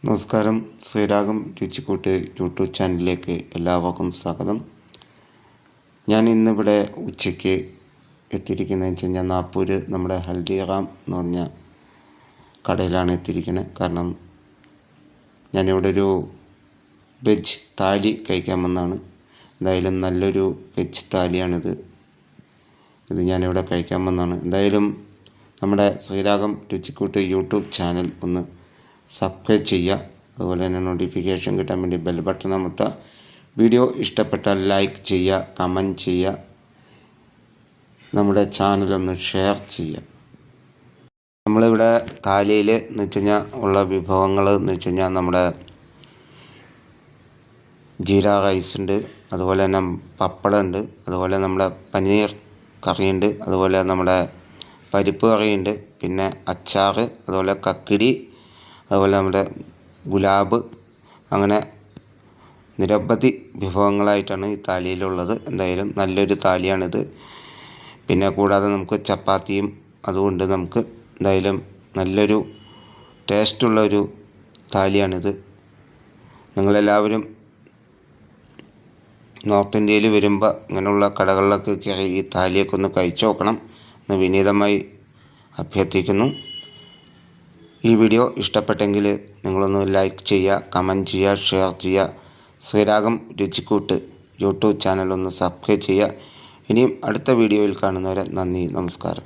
നമസ്കാരം. ശ്രീരാഗം രുചിക്കൂട്ട് യൂട്യൂബ് ചാനലിലേക്ക് എല്ലാവർക്കും സ്വാഗതം. ഞാൻ ഇന്നിവിടെ ഉച്ചയ്ക്ക് എത്തിയിരിക്കുന്നതെന്ന് വെച്ച് കഴിഞ്ഞാൽ നാഗ്പൂർ നമ്മുടെ ഹൽദിറാം എന്ന് പറഞ്ഞ കടയിലാണ് എത്തിയിരിക്കുന്നത്. കാരണം ഞാനിവിടെ ഒരു വെജ് താലി കഴിക്കാൻ വന്നതാണ്. എന്തായാലും നല്ലൊരു വെജ് താലിയാണിത്. ഞാനിവിടെ കഴിക്കാൻ വന്നതാണ്. എന്തായാലും നമ്മുടെ ശ്രീരാഗം രുചിക്കൂട്ട് യൂട്യൂബ് ചാനൽ ഒന്ന് സബ്സ്ക്രൈബ് ചെയ്യുക. അതുപോലെ തന്നെ നോട്ടിഫിക്കേഷൻ കിട്ടാൻ വേണ്ടി ബെൽ ബട്ടൺ അമർത്തുക. വീഡിയോ ഇഷ്ടപ്പെട്ടാൽ ലൈക്ക് ചെയ്യുക, കമൻറ്റ് ചെയ്യുക, നമ്മുടെ ചാനലൊന്ന് ഷെയർ ചെയ്യുക. നമ്മളിവിടെ താലിയിൽ എന്ന് വെച്ച് കഴിഞ്ഞാൽ ഉള്ള വിഭവങ്ങൾ എന്ന് വെച്ച് കഴിഞ്ഞാൽ നമ്മുടെ ജീര റൈസ് ഉണ്ട്, അതുപോലെ തന്നെ പപ്പടം ഉണ്ട്, അതുപോലെ നമ്മുടെ പനീർ കറിയുണ്ട്, അതുപോലെ നമ്മുടെ പരിപ്പ് കറിയുണ്ട്, പിന്നെ അച്ചാർ, അതുപോലെ കക്കിടി, അതുപോലെ നമ്മുടെ ഗുലാബ്, അങ്ങനെ നിരവധി വിഭവങ്ങളായിട്ടാണ് ഈ താലിയിലുള്ളത്. എന്തായാലും നല്ലൊരു താലിയാണിത്. പിന്നെ കൂടാതെ നമുക്ക് ചപ്പാത്തിയും അതുകൊണ്ട് നമുക്ക് എന്തായാലും നല്ലൊരു ടേസ്റ്റുള്ളൊരു താലിയാണിത്. നിങ്ങളെല്ലാവരും നോർത്ത് ഇന്ത്യയിൽ വരുമ്പോൾ ഇങ്ങനെയുള്ള കടകളിലൊക്കെ കയറി ഈ താലിയൊക്കെ ഒന്ന് കഴിച്ചു നോക്കണം എന്ന് വിനീതമായി അഭ്യർത്ഥിക്കുന്നു. ഈ വീഡിയോ ഇഷ്ടപ്പെട്ടെങ്കിൽ നിങ്ങളൊന്ന് ലൈക്ക് ചെയ്യുക, കമൻറ്റ് ചെയ്യുക, ഷെയർ ചെയ്യുക. ശ്രീരാഗം രുചിക്കൂട്ട് യൂട്യൂബ് ചാനൽ ഒന്ന് സബ്സ്ക്രൈബ് ചെയ്യുക. ഇനിയും അടുത്ത വീഡിയോയിൽ കാണുന്നവരെ നന്ദി, നമസ്കാരം.